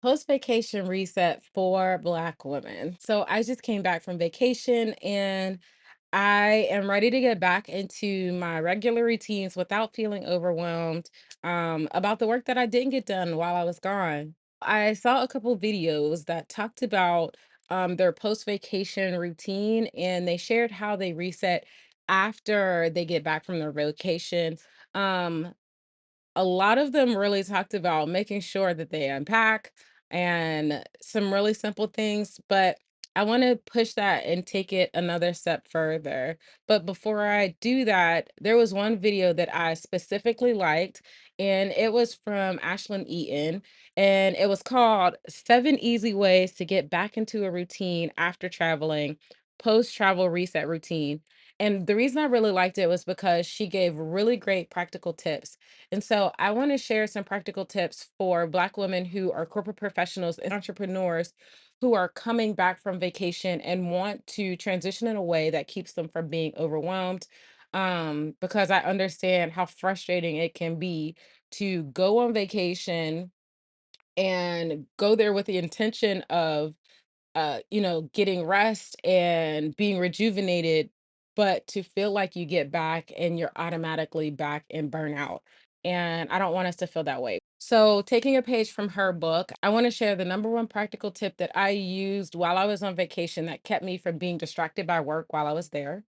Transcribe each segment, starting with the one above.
Post vacation reset for Black women. So I just came back from vacation and I am ready to get back into my regular routines without feeling overwhelmed about the work that I didn't get done while I was gone. I saw a couple videos that talked about their post vacation routine and they shared how they reset after they get back from their vacation. Um, a lot of them really talked about making sure that they unpack and some really simple things, but I want to push that and take it another step further. But before I do that, there was one video that I specifically liked, and it was from Ashlyn Eaton, and it was called Seven Easy Ways to Get Back into a Routine After Traveling, Post Travel Reset Routine. And the reason I really liked it was because she gave really great practical tips, and so I want to share some practical tips for Black women who are corporate professionals and entrepreneurs who are coming back from vacation and want to transition in a way that keeps them from being overwhelmed. Because I understand how frustrating it can be to go on vacation and go there with the intention of getting rest and being rejuvenated, but to feel like you get back and you're automatically back in burnout. And I don't want us to feel that way. So, taking a page from her book, I want to share the number one practical tip that I used while I was on vacation that kept me from being distracted by work while I was there.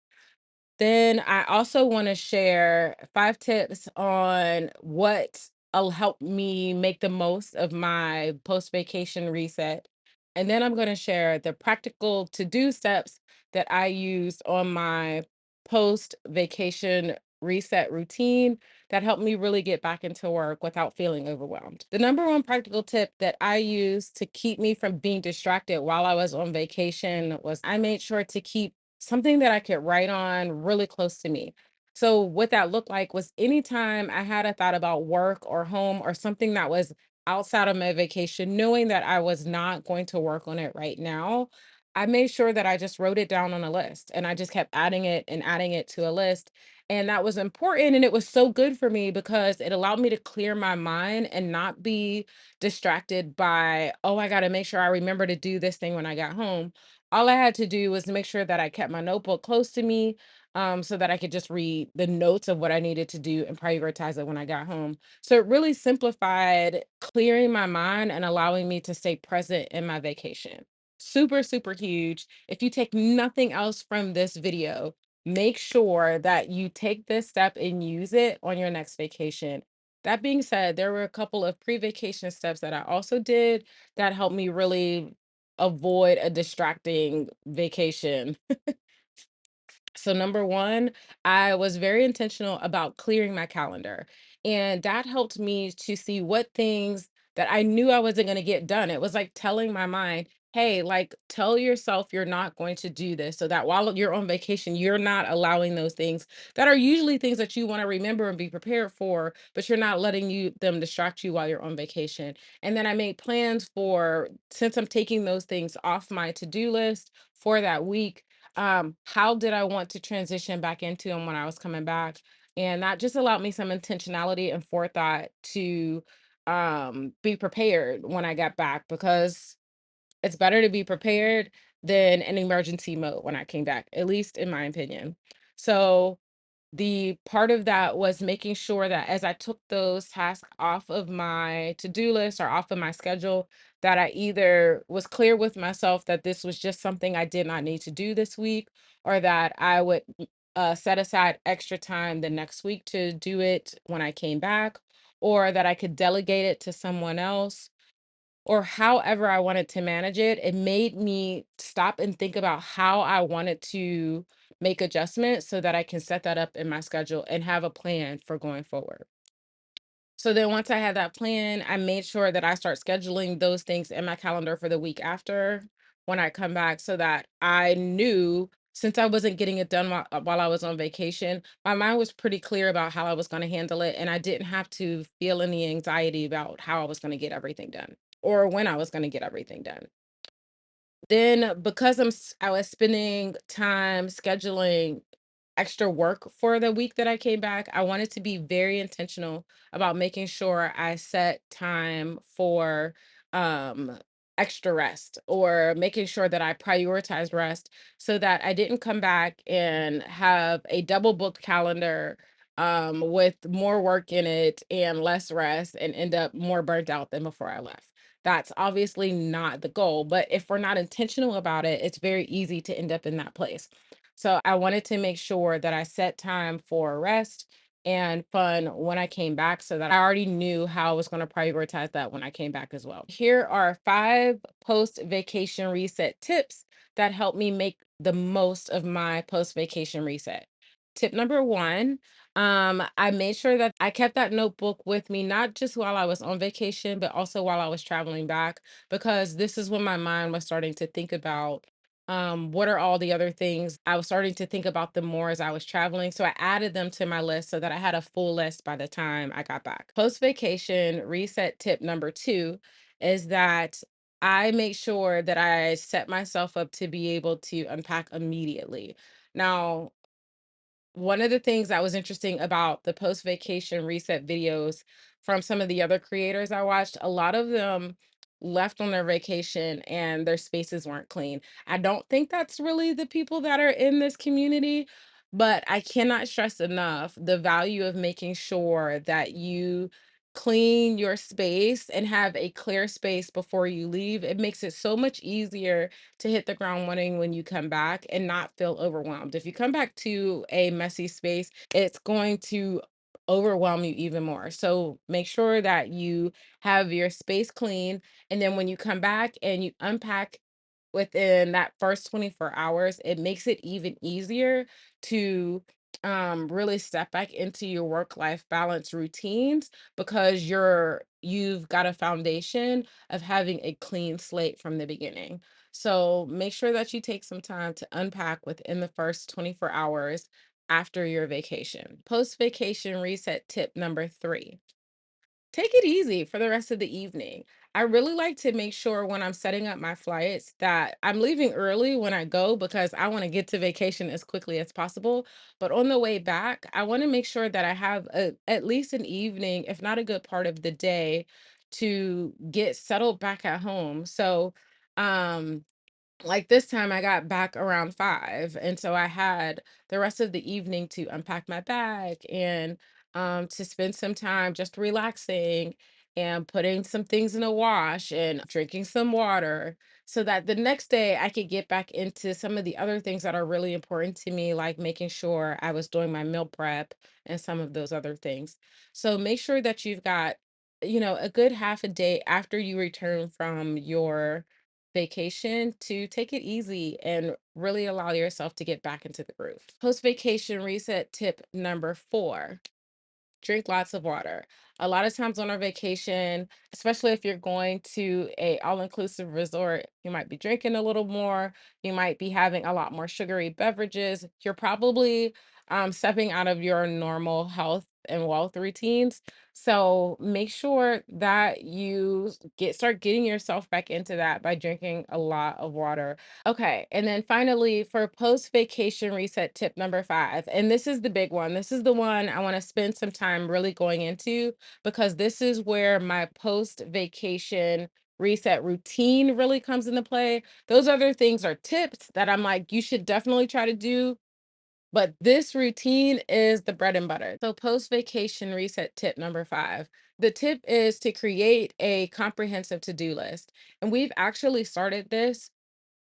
Then I also want to share 5 tips on what'll help me make the most of my post-vacation reset. And then I'm going to share the practical to-do steps that I used on my post-vacation reset routine that helped me really get back into work without feeling overwhelmed. The number one practical tip that I used to keep me from being distracted while I was on vacation was I made sure to keep something that I could write on really close to me. So what that looked like was anytime I had a thought about work or home or something that was outside of my vacation, knowing that I was not going to work on it right now, I made sure that I just wrote it down on a list and I just kept adding it and adding it to a list. And that was important. And it was so good for me because it allowed me to clear my mind and not be distracted by, oh, I got to make sure I remember to do this thing when I got home. All I had to do was make sure that I kept my notebook close to me, so that I could just read the notes of what I needed to do and prioritize it when I got home. So it really simplified clearing my mind and allowing me to stay present in my vacation. Super, super huge. If you take nothing else from this video, make sure that you take this step and use it on your next vacation. That being said, there were a couple of pre vacation steps that I also did that helped me really avoid a distracting vacation. So number one, I was very intentional about clearing my calendar. And that helped me to see what things that I knew I wasn't going to get done. It was like telling my mind, hey, like tell yourself you're not going to do this so that while you're on vacation, you're not allowing those things that are usually things that you want to remember and be prepared for, but you're not letting them distract you while you're on vacation. And then I made plans for, since I'm taking those things off my to-do list for that week, how did I want to transition back into them when I was coming back? And that just allowed me some intentionality and forethought to be prepared when I got back because it's better to be prepared than an emergency mode when I came back, at least in my opinion. So the part of that was making sure that as I took those tasks off of my to-do list or off of my schedule, that I either was clear with myself that this was just something I did not need to do this week, or that I would set aside extra time the next week to do it when I came back, or that I could delegate it to someone else, or however I wanted to manage it. It made me stop and think about how I wanted to make adjustments so that I can set that up in my schedule and have a plan for going forward. So then once I had that plan, I made sure that I start scheduling those things in my calendar for the week after when I come back so that I knew since I wasn't getting it done while I was on vacation, my mind was pretty clear about how I was going to handle it. And I didn't have to feel any anxiety about how I was going to get everything done or when I was going to get everything done. Then because I was spending time scheduling extra work for the week that I came back, I wanted to be very intentional about making sure I set time for um extra rest, or making sure that I prioritized rest so that I didn't come back and have a double booked calendar with more work in it and less rest, and end up more burnt out than before I left. That's obviously not the goal, but if we're not intentional about it, it's very easy to end up in that place. So I wanted to make sure that I set time for rest and fun when I came back, so that I already knew how I was going to prioritize that when I came back as well. Here are 5 post vacation reset tips that help me make the most of my post vacation reset. Tip number 1, I made sure that I kept that notebook with me, not just while I was on vacation, but also while I was traveling back, because this is when my mind was starting to think about what are all the other things. I was starting to think about them more as I was traveling, so I added them to my list so that I had a full list by the time I got back. Post vacation reset tip number 2 is that I make sure that I set myself up to be able to unpack immediately. Now, one of the things that was interesting about the post vacation reset videos from some of the other creators I watched, a lot of them left on their vacation and their spaces weren't clean. I don't think that's really the people that are in this community, but I cannot stress enough the value of making sure that you clean your space and have a clear space before you leave. It makes it so much easier to hit the ground running when you come back and not feel overwhelmed. If you come back to a messy space, it's going to overwhelm you even more. So make sure that you have your space clean. And then when you come back and you unpack within that first 24 hours, it makes it even easier to really step back into your work life balance routines, because you've got a foundation of having a clean slate from the beginning. So make sure that you take some time to unpack within the first 24 hours after your vacation. Post vacation reset tip number 3: take it easy for the rest of the evening. I really like to make sure when I'm setting up my flights that I'm leaving early when I go, because I want to get to vacation as quickly as possible. But on the way back, I want to make sure that I have at least an evening, if not a good part of the day, to get settled back at home. So, um, like this time I got back around 5, and so I had the rest of the evening to unpack my bag and to spend some time just relaxing and putting some things in a wash and drinking some water, so that the next day I could get back into some of the other things that are really important to me, like making sure I was doing my meal prep and some of those other things. So make sure that you've got, a good half a day after you return from your vacation to take it easy and really allow yourself to get back into the groove. Post vacation reset tip number 4: drink lots of water. A lot of times on our vacation, especially if you're going to a all-inclusive resort, you might be drinking a little more, you might be having a lot more sugary beverages. You're probably stepping out of your normal health and wealth routines. So make sure that you start getting yourself back into that by drinking a lot of water. Okay, and then finally, for post-vacation reset tip number 5, and this is the big one. This is the one I want to spend some time really going into, because this is where my post-vacation reset routine really comes into play. Those other things are tips that I'm like, you should definitely try to do, but this routine is the bread and butter. So post-vacation reset tip number 5. The tip is to create a comprehensive to-do list. And we've actually started this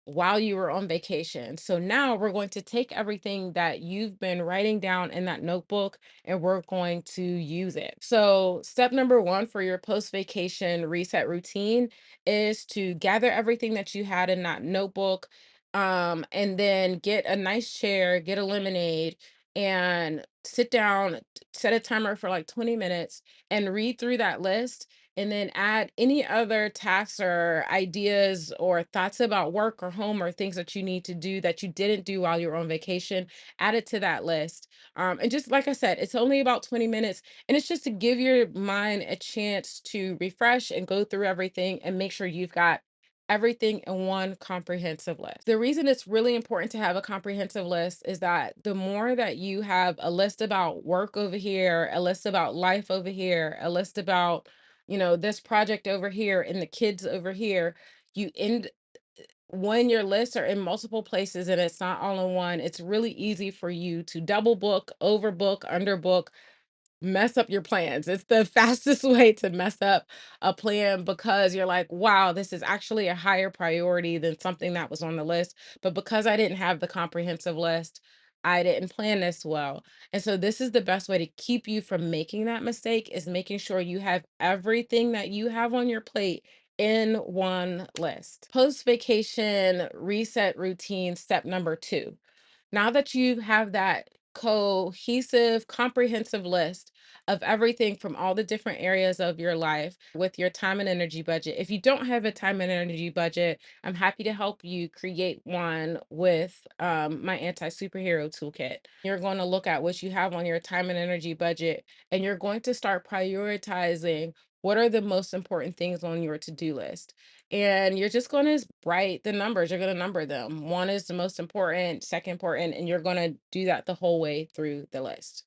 while you were on vacation. So now we're going to take everything that you've been writing down in that notebook and we're going to use it. So, step number 1 for your post vacation reset routine is to gather everything that you had in that notebook, and then get a nice chair, get a lemonade, and sit down, set a timer for like 20 minutes and read through that list, and then add any other tasks or ideas or thoughts about work or home or things that you need to do that you didn't do while you were on vacation. Add it to that list. And just like I said, it's only about 20 minutes, and it's just to give your mind a chance to refresh and go through everything and make sure you've got everything in one comprehensive list. The reason it's really important to have a comprehensive list is that the more that you have a list about work over here, a list about life over here, a list about this project over here and the kids over here. You end When your lists are in multiple places and it's not all in one, it's really easy for you to double book, overbook, underbook, mess up your plans. It's the fastest way to mess up a plan because you're like, wow, this is actually a higher priority than something that was on the list. But because I didn't have the comprehensive list, I didn't plan this well. And so this is the best way to keep you from making that mistake, is making sure you have everything that you have on your plate in one list. Post vacation reset routine step number 2. Now that you have that cohesive, comprehensive list of everything from all the different areas of your life with your time and energy budget, if you don't have a time and energy budget, I'm happy to help you create one with my anti-superhero toolkit. You're going to look at what you have on your time and energy budget, and you're going to start prioritizing what are the most important things on your to-do list. And you're just going to write the numbers. You're going to number them. One is the most important, second important, and you're going to do that the whole way through the list.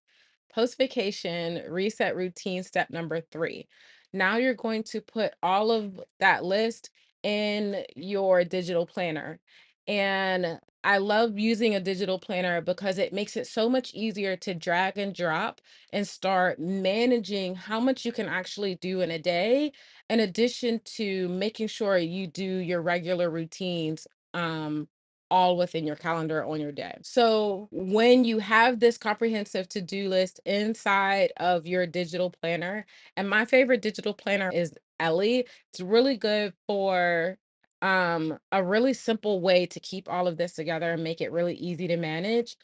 Post vacation reset routine step number 3. Now you're going to put all of that list in your digital planner. And I love using a digital planner because it makes it so much easier to drag and drop and start managing how much you can actually do in a day, in addition to making sure you do your regular routines um all within your calendar on your day. So when you have this comprehensive to-do list inside of your digital planner, and my favorite digital planner is Ellie. It's really good for a really simple way to keep all of this together and make it really easy to manage,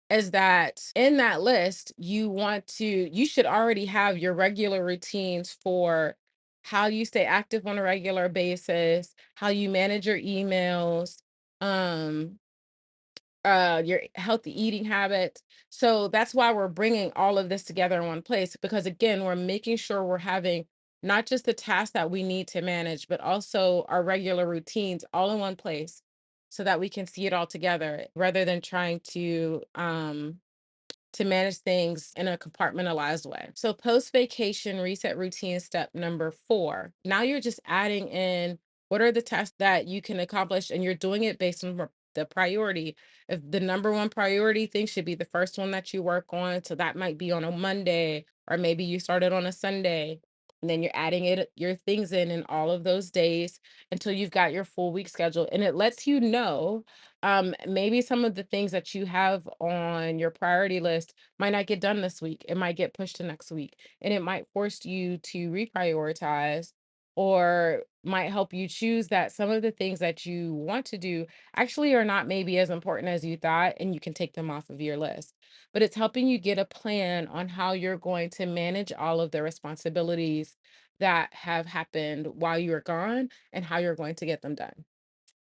is that in that list, you should already have your regular routines for how you stay active on a regular basis, how you manage your emails, um, your healthy eating habits. So that's why we're bringing all of this together in one place, because again, we're making sure we're having not just the tasks that we need to manage, but also our regular routines all in one place so that we can see it all together rather than trying to manage things in a compartmentalized way. So, post vacation reset routine step number 4. Now you're just adding in what are the tasks that you can accomplish, and you're doing it based on the priority. If the number one priority thing should be the first one that you work on, so that might be on a Monday, or maybe you started on a Sunday. And then you're adding your things in all of those days until you've got your full week schedule. And it lets you know maybe some of the things that you have on your priority list might not get done this week. It might get pushed to next week, and it might force you to reprioritize, or might help you choose that some of the things that you want to do actually are not maybe as important as you thought, and you can take them off of your list. But it's helping you get a plan on how you're going to manage all of the responsibilities that have happened while you were gone, and how you're going to get them done.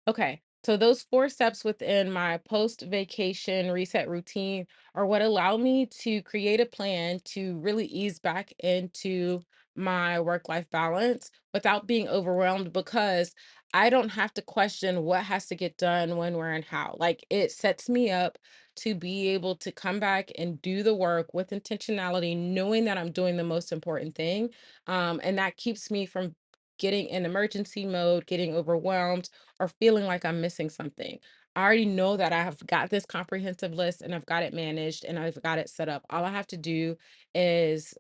Okay, so those 4 steps within my post-vacation reset routine are what allow me to create a plan to really ease back into my work-life balance without being overwhelmed, because I don't have to question what has to get done, when, where, and how. Like, it sets me up to be able to come back and do the work with intentionality, knowing that I'm doing the most important thing. And that keeps me from getting in emergency mode, getting overwhelmed, or feeling like I'm missing something. I already know that I have got this comprehensive list and I've got it managed and I've got it set up. All I have to do is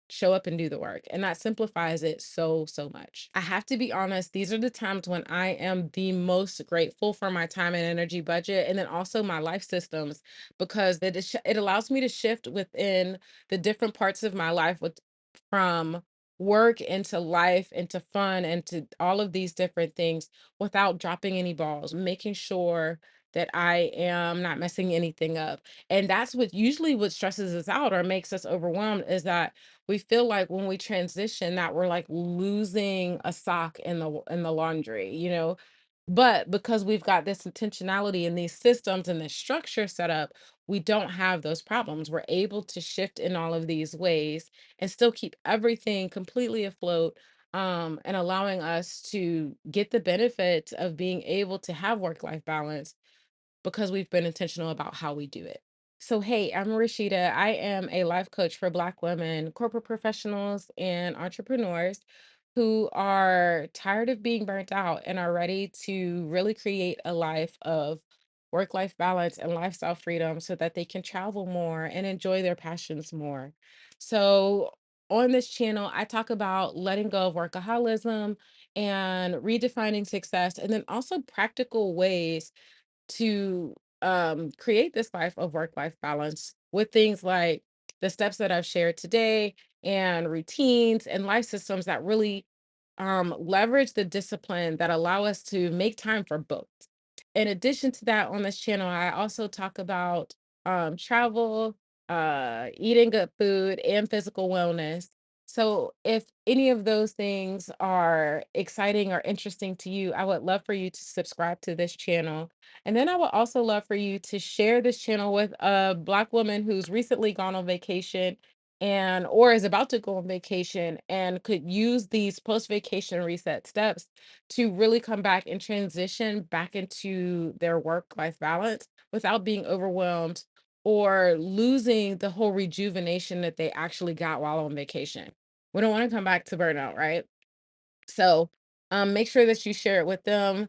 show up and do the work. And that simplifies it so, so much. I have to be honest, these are the times when I am the most grateful for my time and energy budget, and then also my life systems, because it allows me to shift within the different parts of my life from work into life into fun into all of these different things without dropping any balls, making sure that I am not messing anything up. And that's what stresses us out or makes us overwhelmed, is that we feel like when we transition that we're like losing a sock in the laundry, you know? But because we've got this intentionality and these systems and this structure set up, we don't have those problems. We're able to shift in all of these ways and still keep everything completely afloat, and allowing us to get the benefits of being able to have work life balance because we've been intentional about how we do it. So, hey, I'm Rashida. I am a life coach for Black women, corporate professionals, and entrepreneurs who are tired of being burnt out and are ready to really create a life of work life balance and lifestyle freedom so that they can travel more and enjoy their passions more. So, on this channel, I talk about letting go of workaholism and redefining success, and then also practical ways to create this life of work life balance with things like the steps that I've shared today and routines and life systems that really leverage the discipline that allow us to make time for both. In addition to that, on this channel, I also talk about travel, eating good food, and physical wellness. So, if any of those things are exciting or interesting to you, I would love for you to subscribe to this channel. And then I would also love for you to share this channel with a Black woman who's recently gone on vacation and or is about to go on vacation and could use these post-vacation reset steps to really come back and transition back into their work-life balance without being overwhelmed or losing the whole rejuvenation that they actually got while on vacation. We don't want to come back to burnout, right? So, make sure that you share it with them.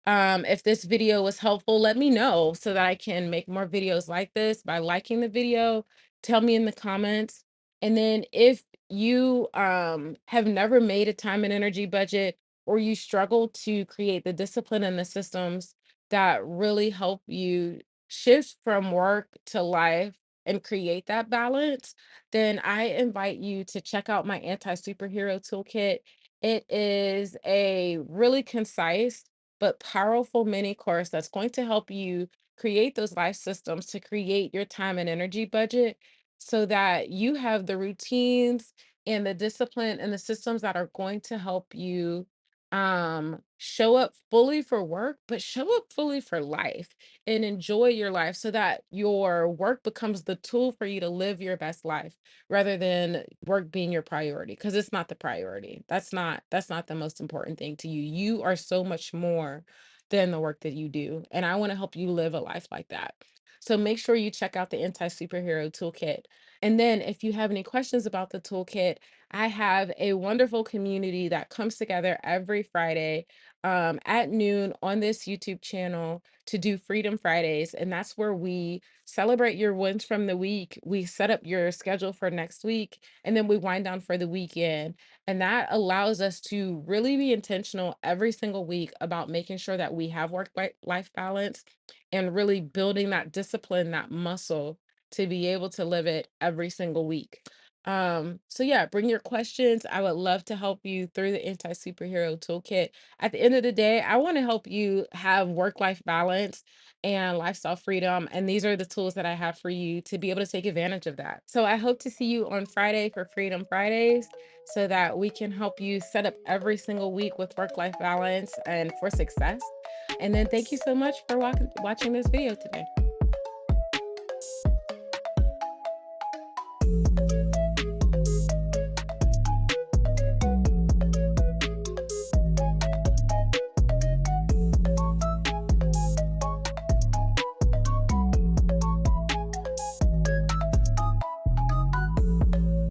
If this video was helpful, let me know so that I can make more videos like this by liking the video. Tell me in the comments. And then if you have never made a time and energy budget, or you struggle to create the discipline and the systems that really help you shift from work to life and create that balance, then I invite you to check out my anti-superhero toolkit. It is a really concise but powerful mini course that's going to help you create those life systems to create your time and energy budget so that you have the routines and the discipline and the systems that are going to help you show up fully for work but show up fully for life and enjoy your life so that your work becomes the tool for you to live your best life rather than work being your priority, because it's not the priority. That's not the most important thing to you. You are so much more than the work that you do, and I want to help you live a life like that. So make sure you check out the Anti-Superhero Toolkit. And then if you have any questions about the toolkit, I have a wonderful community that comes together every Friday at noon on this YouTube channel to do Freedom Fridays. And that's where we celebrate your wins from the week. We set up your schedule for next week, and then we wind down for the weekend. And that allows us to really be intentional every single week about making sure that we have life balance and really building that discipline, that muscle to be able to live it every single week. So yeah, bring your questions. I would love to help you through the anti-superhero toolkit. At the end of the day, I want to help you have work-life balance and lifestyle freedom. And these are the tools that I have for you to be able to take advantage of that. So I hope to see you on Friday for Freedom Fridays so that we can help you set up every single week with work-life balance and for success. And then thank you so much for watching this video today.